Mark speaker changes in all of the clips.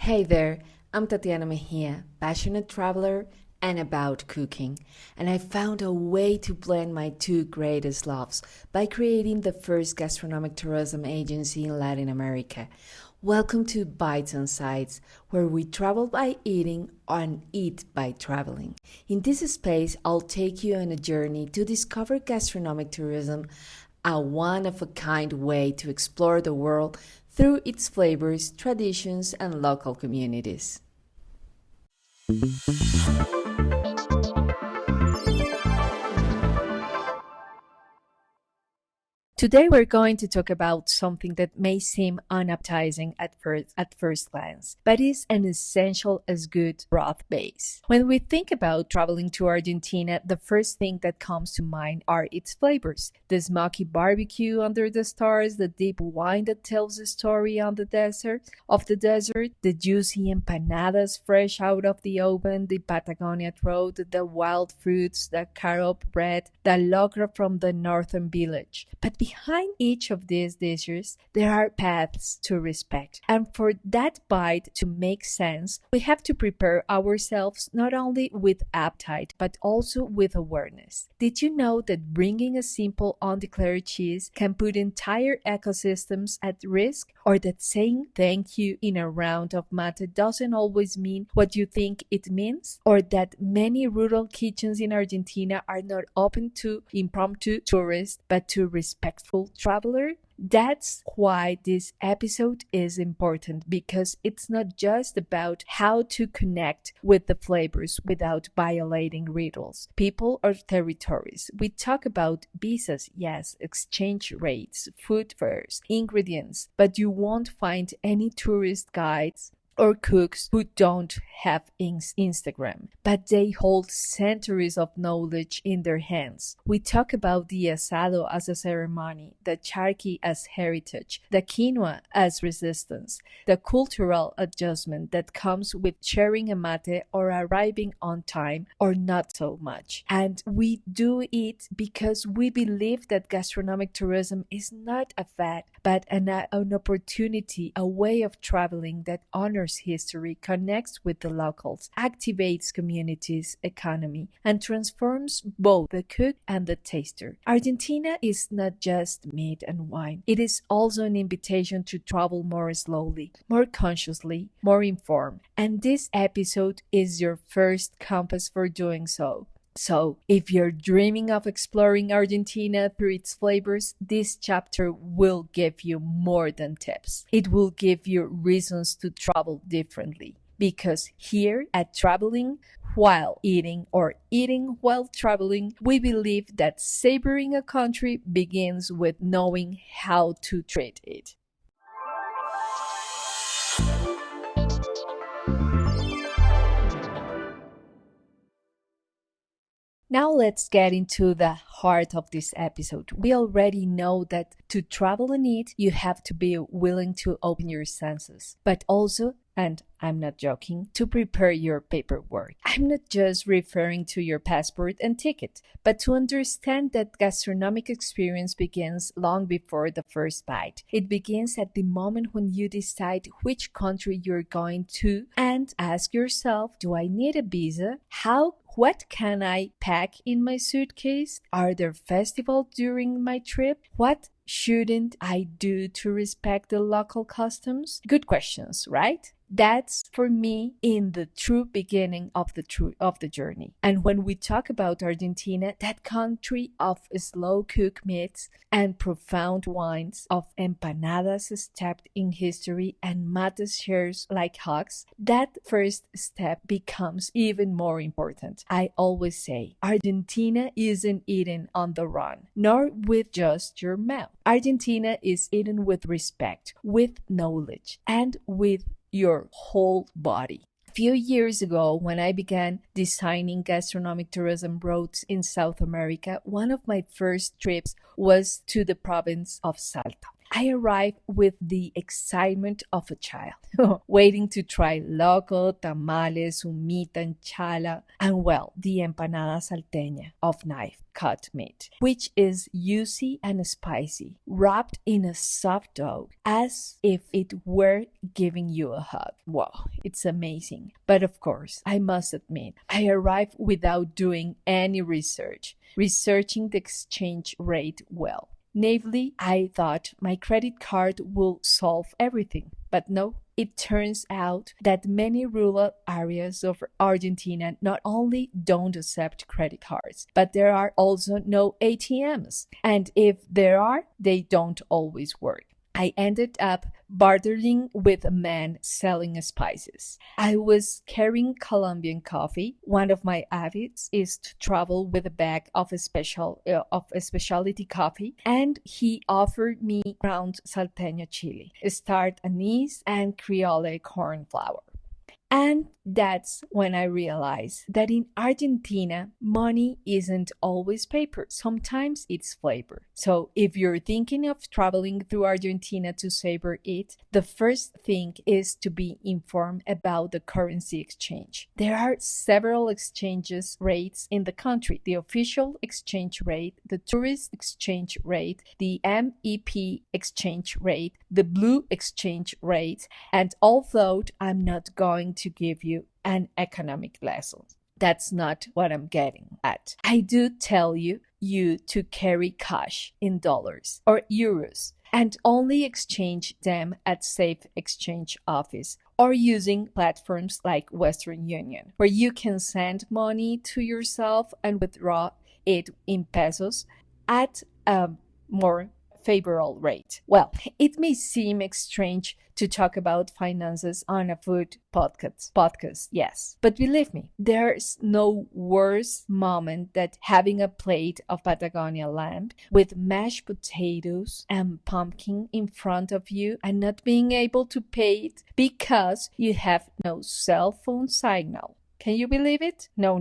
Speaker 1: Hey there, I'm Tatiana Mejia, passionate traveler and about cooking, and I found a way to blend my two greatest loves by creating the first gastronomic tourism agency in Latin America. Welcome to Bites and Sides, where we travel by eating and eat by traveling. In this space, I'll take you on a journey to discover gastronomic tourism, a one of a kind way to explore the world through its flavors, traditions, and local communities. Today we're going to talk about something that may seem unappetizing at first glance, but is an essential as good broth base. When we think about traveling to Argentina, the first thing that comes to mind are its flavors. The smoky barbecue under the stars, the deep wine that tells the story on the desert, the juicy empanadas fresh out of the oven, the Patagonia trout, the wild fruits, the carob bread, the locra from the northern village. But behind each of these dishes, there are paths to respect. And for that bite to make sense, we have to prepare ourselves not only with appetite, but also with awareness. Did you know that bringing a simple undeclared cheese can put entire ecosystems at risk? Or that saying thank you in a round of mate doesn't always mean what you think it means? Or that many rural kitchens in Argentina are not open to impromptu tourists, but to respectful travelers? That's why this episode is important, because it's not just about how to connect with the flavors without violating rituals, people, or territories. We talk about visas, yes, exchange rates, food fairs, ingredients, but you won't find any tourist guides or cooks who don't have Instagram, but they hold centuries of knowledge in their hands. We talk about the asado as a ceremony, the charqui as heritage, the quinoa as resistance, the cultural adjustment that comes with sharing a mate or arriving on time or not so much. And we do it because we believe that gastronomic tourism is not a fad, but an opportunity, a way of traveling that honors history, connects with the locals, activates communities' economy, and transforms both the cook and the taster. Argentina is not just meat and wine. It is also an invitation to travel more slowly, more consciously, more informed. And this episode is your first compass for doing so. So, if you're dreaming of exploring Argentina through its flavors, this chapter will give you more than tips. It will give you reasons to travel differently. Because here at Traveling While Eating or Eating While Traveling, we believe that savoring a country begins with knowing how to treat it. Now let's get into the heart of this episode. We already know that to travel and eat, you have to be willing to open your senses, but also, and I'm not joking, to prepare your paperwork. I'm not just referring to your passport and ticket, but to understand that gastronomic experience begins long before the first bite. It begins at the moment when you decide which country you're going to and ask yourself, do I need a visa? What can I pack in my suitcase? Are there festivals during my trip? What shouldn't I do to respect the local customs? Good questions, right? That's for me in the true beginning of the journey. And when we talk about Argentina, that country of slow cooked meats and profound wines, of empanadas steeped in history and mates shares like hugs, that first step becomes even more important. I always say Argentina isn't eaten on the run, nor with just your mouth. Argentina is eaten with respect, with knowledge, and with your whole body. A few years ago, when I began designing gastronomic tourism routes in South America, one of my first trips was to the province of Salta. I arrived with the excitement of a child, waiting to try loco, tamales, humita, and chala, and well, the empanada salteña of knife cut meat, which is juicy and spicy, wrapped in a soft dough, as if it were giving you a hug. Wow, it's amazing. But of course, I must admit, I arrived without doing any researching the exchange rate well. Naively, I thought my credit card will solve everything, but no. It turns out that many rural areas of Argentina not only don't accept credit cards, but there are also no ATMs. And if there are, they don't always work. I ended up bartering with a man selling spices. I was carrying Colombian coffee. One of my habits is to travel with a bag of a specialty coffee, and he offered me ground salteña chili, starred anise, and Criollo corn flour. And that's when I realized that in Argentina, money isn't always paper. Sometimes it's flavor. So if you're thinking of traveling through Argentina to savor it, the first thing is to be informed about the currency exchange. There are several exchanges rates in the country: the official exchange rate, the tourist exchange rate, the MEP exchange rate, the blue exchange rate, and although I'm not going to give you an economic lesson, that's not what I'm getting at. I do tell you to carry cash in dollars or euros and only exchange them at safe exchange office or using platforms like Western Union, where you can send money to yourself and withdraw it in pesos at a more favorable rate. Well, it may seem strange to talk about finances on a food podcast, yes. But believe me, there's no worse moment than having a plate of Patagonia lamb with mashed potatoes and pumpkin in front of you and not being able to pay it because you have no cell phone signal. Can you believe it? No.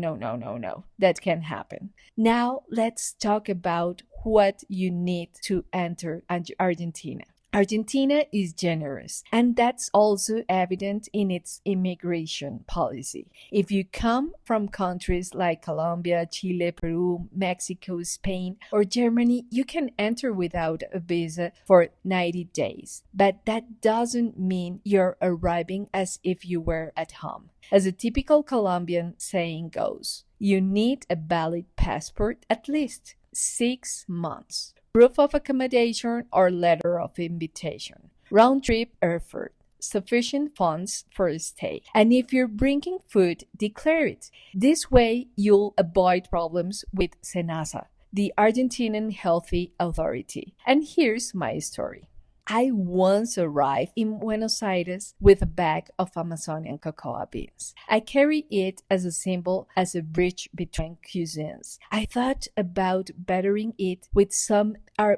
Speaker 1: That can happen. Now let's talk about what you need to enter Argentina. Argentina is generous, and that's also evident in its immigration policy. If you come from countries like Colombia, Chile, Peru, Mexico, Spain, or Germany, you can enter without a visa for 90 days. But that doesn't mean you're arriving as if you were at home. As a typical Colombian saying goes, you need a valid passport at least 6 months, proof of accommodation or letter of invitation, round-trip airfare, sufficient funds for a stay, and if you're bringing food, declare it. This way, you'll avoid problems with SENASA, the Argentinian Healthy Authority. And here's my story. I once arrived in Buenos Aires with a bag of Amazonian cocoa beans. I carried it as a symbol, as a bridge between cuisines. I thought about bettering it with some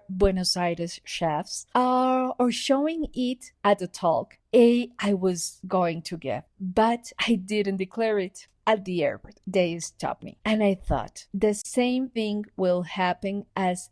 Speaker 1: Buenos Aires chefs or showing it at a talk I was going to give, but I didn't declare it. At the airport, they stopped me, and I thought the same thing will happen as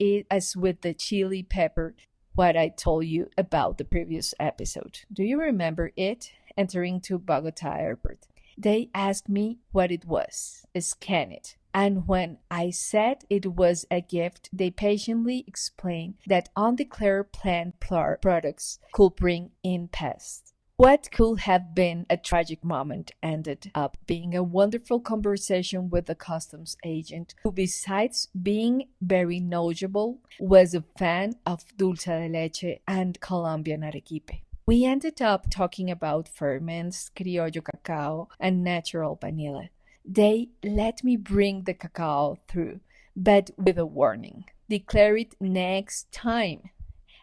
Speaker 1: with the chili pepper, what I told you about the previous episode. Do you remember it? Entering to Bogota airport. They asked me what it was. Scan it. And when I said it was a gift, they patiently explained that undeclared plant products could bring in pests. What could have been a tragic moment ended up being a wonderful conversation with the customs agent, who besides being very knowledgeable, was a fan of dulce de leche and Colombian arequipe. We ended up talking about ferments, criollo cacao, and natural vanilla. They let me bring the cacao through, but with a warning. Declare it next time.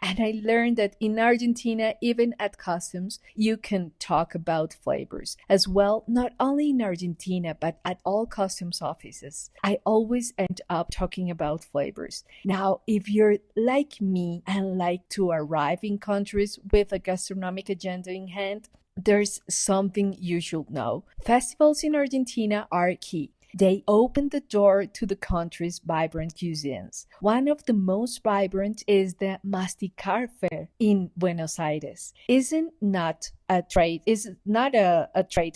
Speaker 1: And I learned that in Argentina, even at customs, you can talk about flavors as well, not only in Argentina, but at all customs offices. I always end up talking about flavors. Now, if you're like me and like to arrive in countries with a gastronomic agenda in hand, there's something you should know. Festivals in Argentina are key. They opened the door to the country's vibrant cuisines. One of the most vibrant is the Masticar Fair in Buenos Aires. Is not a trade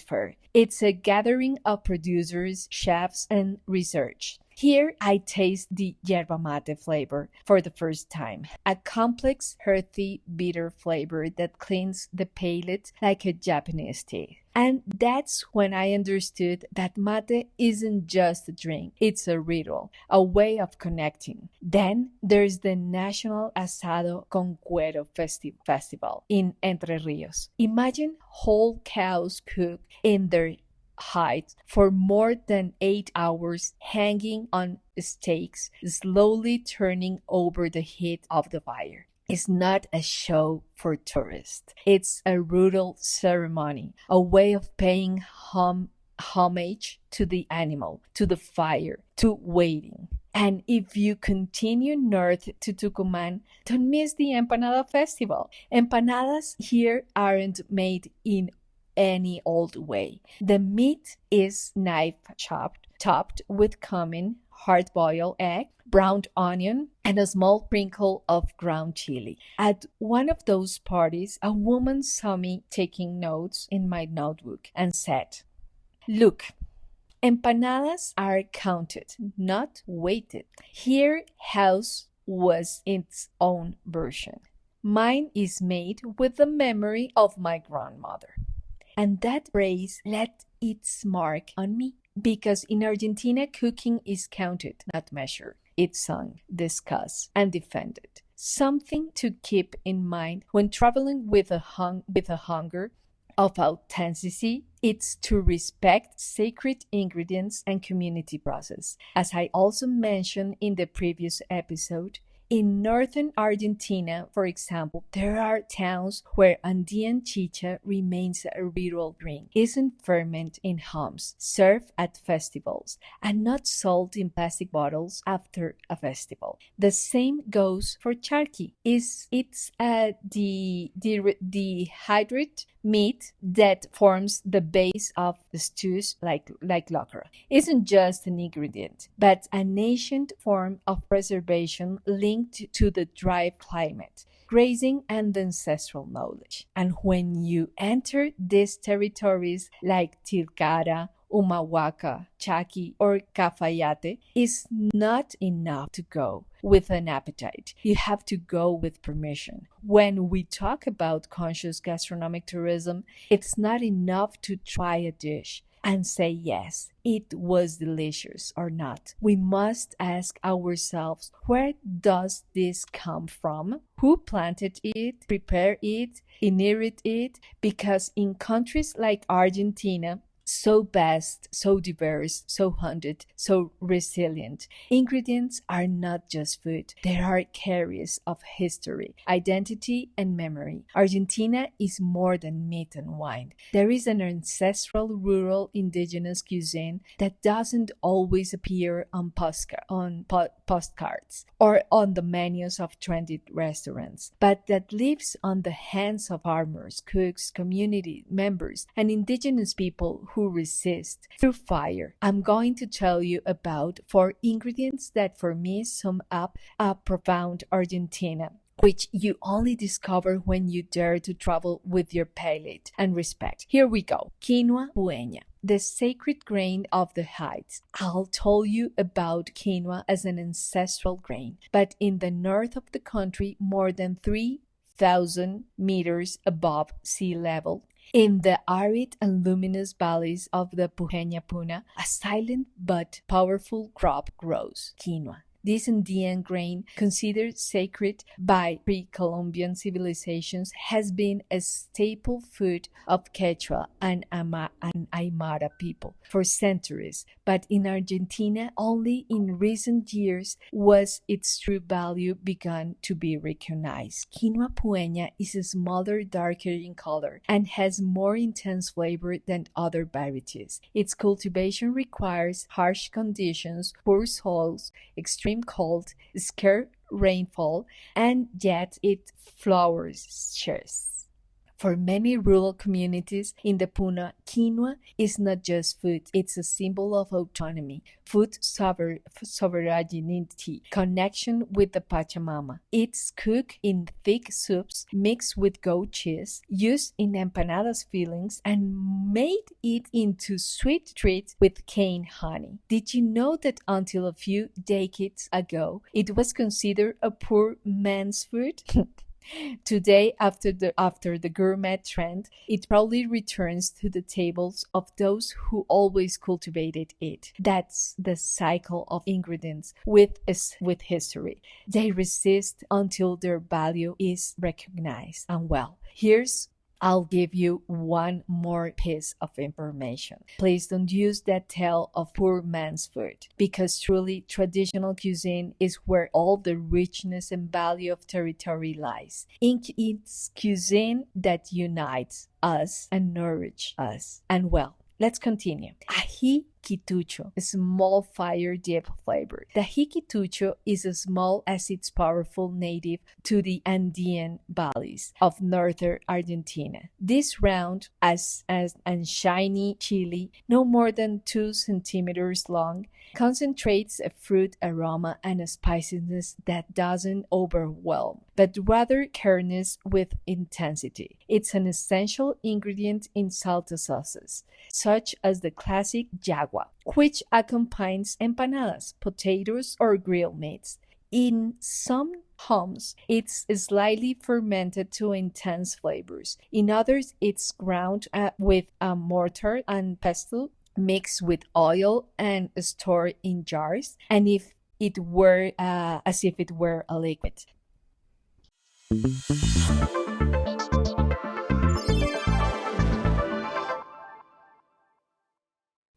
Speaker 1: fair. It's a gathering of producers, chefs, and research. Here I taste the yerba mate flavor for the first time. A complex, earthy, bitter flavor that cleans the palate like a Japanese tea. And that's when I understood that mate isn't just a drink, it's a ritual, a way of connecting. Then there's the National Asado con Cuero Festival in Entre Rios. Imagine whole cows cooked in their hide for more than 8 hours, hanging on stakes, slowly turning over the heat of the fire. It's not a show for tourists. It's a brutal ceremony, a way of paying homage to the animal, to the fire, to waiting. And if you continue north to Tucumán, don't miss the Empanada Festival. Empanadas here aren't made in any old way. The meat is knife chopped, topped with cumin, hard-boiled egg, browned onion, and a small sprinkle of ground chili. At one of those parties, a woman saw me taking notes in my notebook and said, "Look, empanadas are counted, not weighted. Here, house was its own version. Mine is made with the memory of my grandmother." And that phrase left its mark on me, because in Argentina, cooking is counted, not measured. It's sung, discussed, and defended. Something to keep in mind when traveling with a hunger of authenticity. It's to respect sacred ingredients and community process. As I also mentioned in the previous episode, in northern Argentina, for example, there are towns where Andean chicha remains a ritual drink, isn't fermented in homes, served at festivals, and not sold in plastic bottles after a festival. The same goes for charqui. It's a dehydrated meat that forms the base of the stews like locro. Isn't just an ingredient, but an ancient form of preservation linked to the dry climate, grazing, and ancestral knowledge. And when you enter these territories like Tilcara, Humahuaca, Chaki, or Cafayate, it's not enough to go with an appetite. You have to go with permission. When we talk about conscious gastronomic tourism, it's not enough to try a dish and say yes, it was delicious or not. We must ask ourselves, where does this come from? Who planted it, prepared it, inherited it? Because in countries like Argentina, so vast, so diverse, so hunted, so resilient, ingredients are not just food. They are carriers of history, identity, and memory. Argentina is more than meat and wine. There is an ancestral, rural, indigenous cuisine that doesn't always appear on postcards or on the menus of trendy restaurants, but that lives on the hands of farmers, cooks, community members, and indigenous people who resist through fire. I'm going to tell you about 4 ingredients that for me sum up a profound Argentina, which you only discover when you dare to travel with your palate and respect. Here we go. Quinoa pueña, the sacred grain of the heights. I'll tell you about quinoa as an ancestral grain, but in the north of the country, more than 3,000 meters above sea level, in the arid and luminous valleys of the Pujeña Puna, a silent but powerful crop grows, quinoa. This Andean grain, considered sacred by pre-Columbian civilizations, has been a staple food of Quechua and Aymara people for centuries, but in Argentina, only in recent years was its true value begun to be recognized. Quinoa pueña is smaller, darker in color, and has more intense flavor than other varieties. Its cultivation requires harsh conditions, poor soils, extreme cold, scarce rainfall, and yet it flourishes. For many rural communities in the Puna, quinoa is not just food, it's a symbol of autonomy, sovereignty, connection with the Pachamama. It's cooked in thick soups, mixed with goat cheese, used in empanadas fillings, and made it into sweet treats with cane honey. Did you know that until a few decades ago, it was considered a poor man's food? Today, after the gourmet trend, it probably returns to the tables of those who always cultivated it. That's the cycle of ingredients with history. They resist until their value is recognized. And well, here's I'll give you one more piece of information. Please don't use that tale of poor man's food, because truly traditional cuisine is where all the richness and value of territory lies. It's cuisine that unites us and nourishes us. And well, let's continue. Ají quitucho, a small fire deep flavor. The ají quitucho is as small as it's powerful, native to the Andean valleys of northern Argentina. This round and shiny chili, no more than 2 centimeters long, concentrates a fruit aroma and a spiciness that doesn't overwhelm, but rather carries with intensity. It's an essential ingredient in salsa sauces, such as the classic Jaguar, which accompanies empanadas, potatoes, or grilled meats. In some homes, it's slightly fermented to intense flavors. In others, it's ground with a mortar and pestle, mixed with oil and stored in jars, and if it were as if it were a liquid.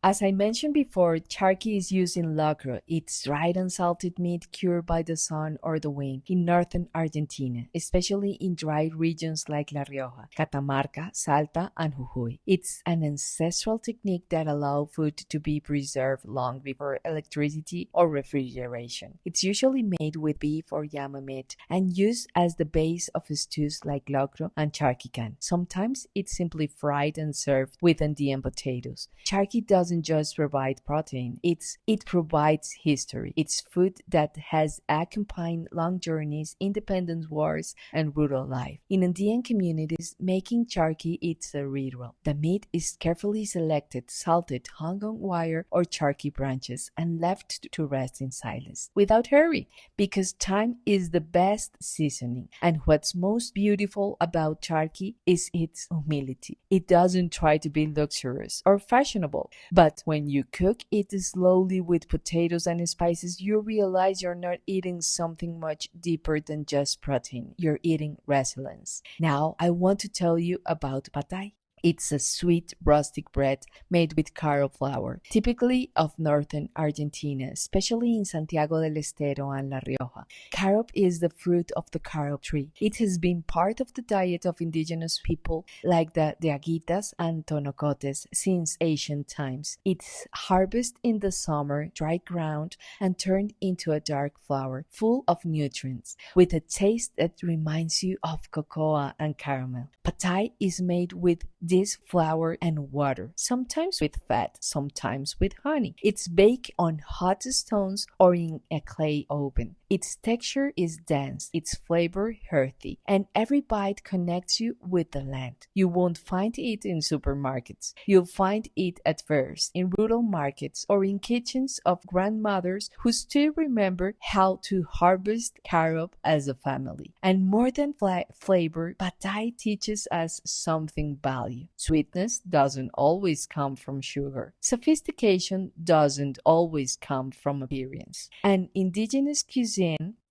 Speaker 1: As I mentioned before, charqui is used in locro. It's dried and salted meat cured by the sun or the wind in northern Argentina, especially in dry regions like La Rioja, Catamarca, Salta, and Jujuy. It's an ancestral technique that allows food to be preserved long before electricity or refrigeration. It's usually made with beef or llama meat and used as the base of stews like locro and charquicán. Sometimes it's simply fried and served with Andean potatoes. Charqui doesn't just provide protein, it provides history. It's food that has accompanied long journeys, independence wars, and rural life. In Andean communities, making charqui is a ritual. The meat is carefully selected, salted, hung on wire or charqui branches, and left to rest in silence, without hurry, because time is the best seasoning. And what's most beautiful about charqui is its humility. It doesn't try to be luxurious or fashionable, but when you cook it slowly with potatoes and spices, you realize you're not eating something much deeper than just protein. You're eating resilience. Now, I want to tell you about pad thai. It's a sweet rustic bread made with caro flour, typically of northern Argentina, especially in Santiago del Estero and La Rioja. Carob is the fruit of the carob tree. It has been part of the diet of indigenous people like the Diaguitas and Tonocotes since ancient times. It's harvested in the summer, dry ground, and turned into a dark flour full of nutrients, with a taste that reminds you of cocoa and caramel. Pad thai is made with this flour and water, sometimes with fat, sometimes with honey. It's baked on hot stones or in a clay oven. Its texture is dense, its flavor hearty, and every bite connects you with the land. You won't find it in supermarkets. You'll find it at fairs, in rural markets, or in kitchens of grandmothers who still remember how to harvest carob as a family. And more than flavor, pad thai teaches us something value. Sweetness doesn't always come from sugar. Sophistication doesn't always come from appearance. And indigenous cuisine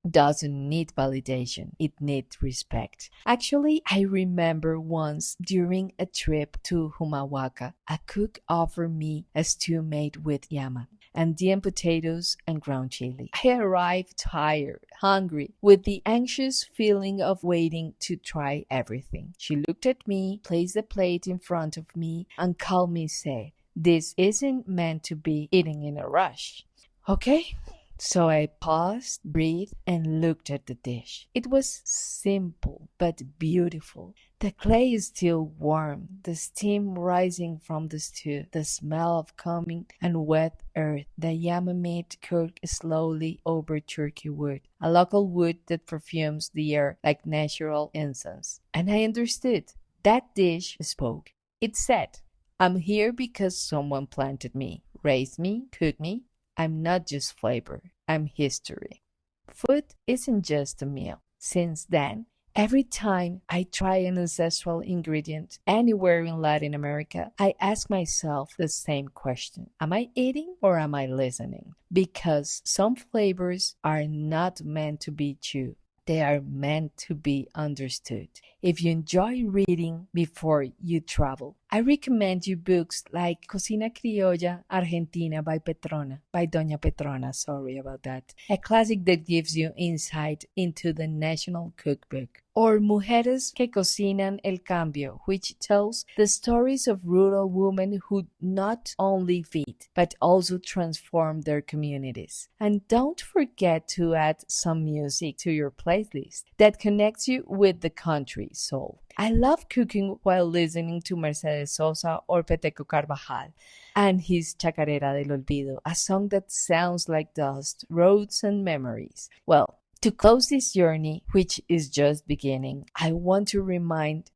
Speaker 1: doesn't need validation, it needs respect. Actually, I remember once during a trip to Humahuaca, a cook offered me a stew made with llama, Andean potatoes, and ground chili. I arrived tired, hungry, with the anxious feeling of waiting to try everything. She looked at me, placed the plate in front of me, and calmly said, "This isn't meant to be eaten in a rush. Okay? So I paused, breathed, and looked at the dish. It was simple but beautiful. The clay is still warm, the steam rising from the stew, the smell of coming and wet earth, the yama meat cooked slowly over turkey wood, a local wood that perfumes the air like natural incense. And I understood. That dish spoke. It said, I'm here because someone planted me, raised me, cooked me. I'm not just flavor, I'm history. Food isn't just a meal. Since then, every time I try an ancestral ingredient anywhere in Latin America, I ask myself the same question. Am I eating or am I listening? Because some flavors are not meant to be chewed. They are meant to be understood. If you enjoy reading before you travel, I recommend you books like Cocina Criolla Argentina by Doña Petrona, sorry about that. A classic that gives you insight into the national cookbook. Or Mujeres que Cocinan el Cambio, which tells the stories of rural women who not only feed, but also transform their communities. And don't forget to add some music to your playlist that connects you with the country's soul. I love cooking while listening to Mercedes Sosa or Peteco Carvajal and his Chacarera del Olvido, a song that sounds like dust, roads, and memories. Well, to close this journey, which is just beginning, I want to remind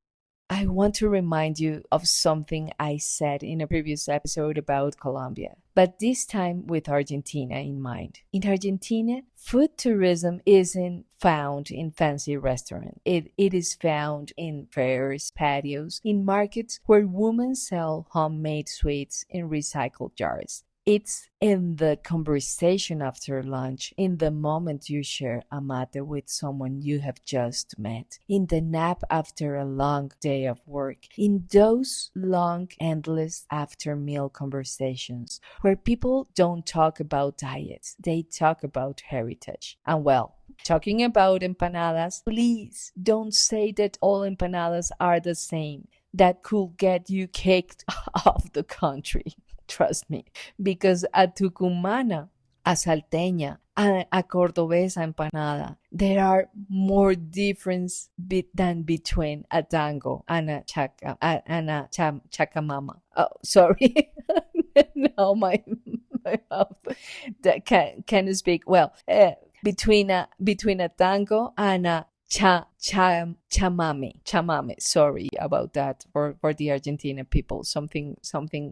Speaker 1: you of something I said in a previous episode about Colombia, but this time with Argentina in mind. In Argentina, food tourism isn't found in fancy restaurants. It is found in fairs, patios, in markets where women sell homemade sweets in recycled jars. It's in the conversation after lunch, in the moment you share a mate with someone you have just met, in the nap after a long day of work, in those long, endless after meal conversations where people don't talk about diets, they talk about heritage. And well, talking about empanadas, please don't say that all empanadas are the same. That could get you kicked off the country. Trust me, because a tucumana, a salteña, a cordobesa empanada, there are more difference than between a tango and chacamama. Oh, sorry. No, my mouth that can speak well. Between a tango and a chamame. Sorry about that for the Argentina people. Something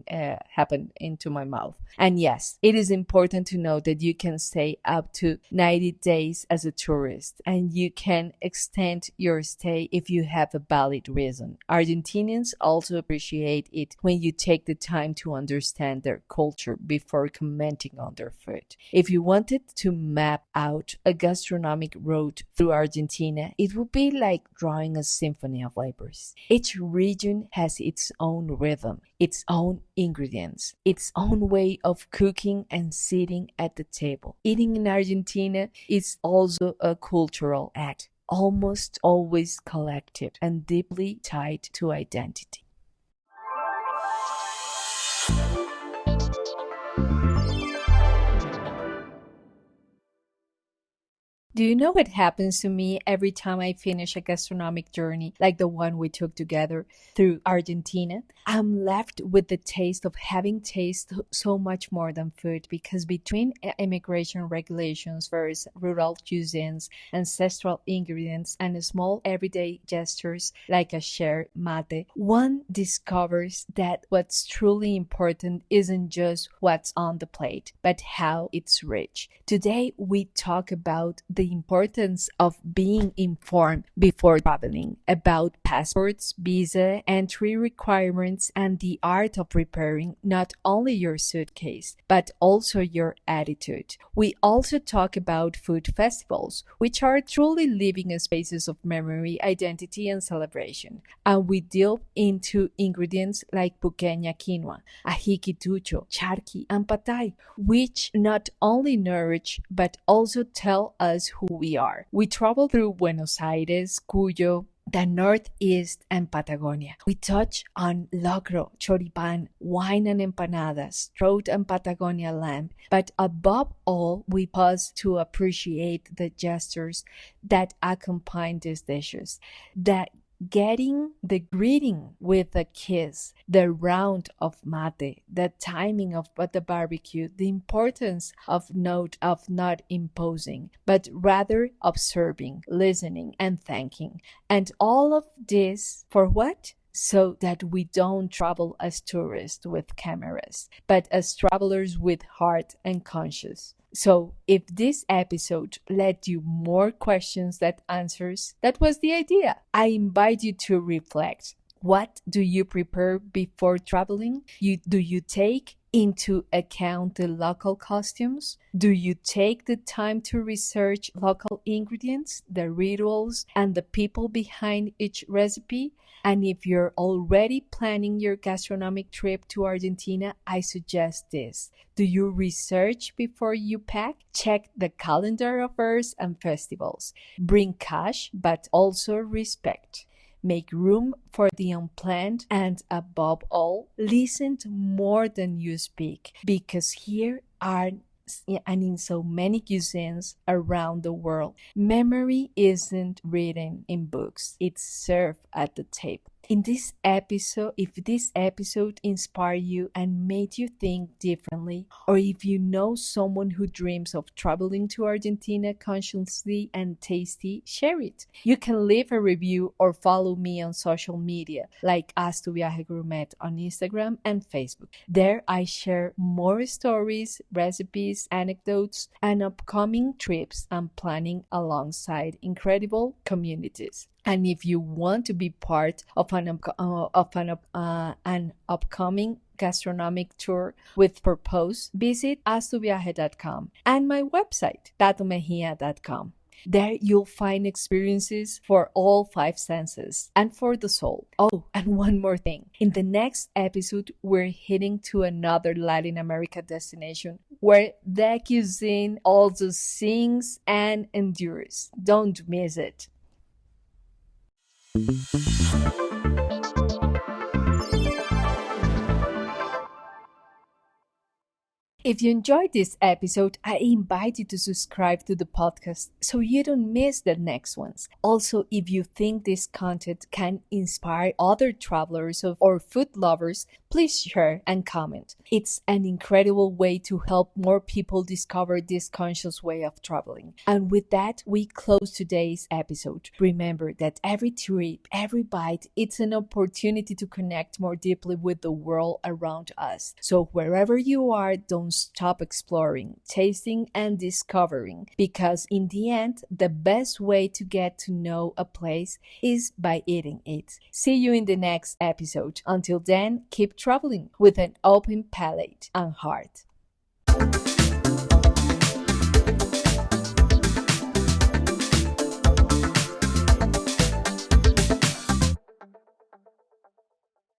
Speaker 1: happened into my mouth. And yes, it is important to know that you can stay up to 90 days as a tourist, and you can extend your stay if you have a valid reason. Argentinians also appreciate it when you take the time to understand their culture before commenting on their food. If you wanted to map out a gastronomic route through Argentina, it would be like drawing a symphony of flavors. Each region has its own rhythm, its own ingredients, its own way of cooking and sitting at the table. Eating in Argentina is also a cultural act, almost always collective and deeply tied to identity. Do you know what happens to me every time I finish a gastronomic journey like the one we took together through Argentina? I'm left with the taste of having tasted so much more than food, because between immigration regulations versus rural cuisines, ancestral ingredients, and small everyday gestures like a shared mate, one discovers that what's truly important isn't just what's on the plate, but how it's rich. Today, we talk about the importance of being informed before traveling, about passports, visa, entry requirements, and the art of preparing not only your suitcase, but also your attitude. We also talk about food festivals, which are truly living spaces of memory, identity, and celebration. And we delve into ingredients like puqueña quinoa, ají quitucho, charqui, and patay, which not only nourish but also tell us who we are. We travel through Buenos Aires, Cuyo, the Northeast and Patagonia. We touch on locro, choripan, wine and empanadas, throat and Patagonia lamb, but above all, we pause to appreciate the gestures that accompany these dishes, that getting the greeting with a kiss, the round of mate, the timing of the barbecue, the importance of note of not imposing, but rather observing, listening, and thanking. And all of this for what? So that we don't travel as tourists with cameras, but as travelers with heart and conscience. So, if this episode led you more questions than answers, that was the idea. I invite you to reflect. What do you prepare before traveling? Do you take into account the local costumes? Do you take the time to research local ingredients, the rituals, and the people behind each recipe? And if you're already planning your gastronomic trip to Argentina, I suggest this. Do you research before you pack? Check the calendar of fairs and festivals. Bring cash, but also respect. Make room for the unplanned, and above all, listen to more than you speak, because here are and in so many cuisines around the world, memory isn't written in books, it's served at the table. In this episode, if this episode inspired you and made you think differently, or if you know someone who dreams of traveling to Argentina consciously and tasty, share it. You can leave a review or follow me on social media like As Tu Viaje Gourmet on Instagram and Facebook. There I share more stories, recipes, anecdotes, and upcoming trips I'm planning alongside incredible communities. And if you want to be part of an upcoming gastronomic tour with purpose, visit astuviaje.com and my website, tatomejia.com. There you'll find experiences for all five senses and for the soul. Oh, and one more thing. In the next episode, we're heading to another Latin America destination where the cuisine also sings and endures. Don't miss it. If you enjoyed this episode, I invite you to subscribe to the podcast so you don't miss the next ones. Also, if you think this content can inspire other travelers or food lovers, please share and comment. It's an incredible way to help more people discover this conscious way of traveling. And with that, we close today's episode. Remember that every trip, every bite, it's an opportunity to connect more deeply with the world around us. So wherever you are, don't stop exploring, tasting, and discovering, because in the end, the best way to get to know a place is by eating it. See you in the next episode. Until then, keep traveling with an open palate and heart.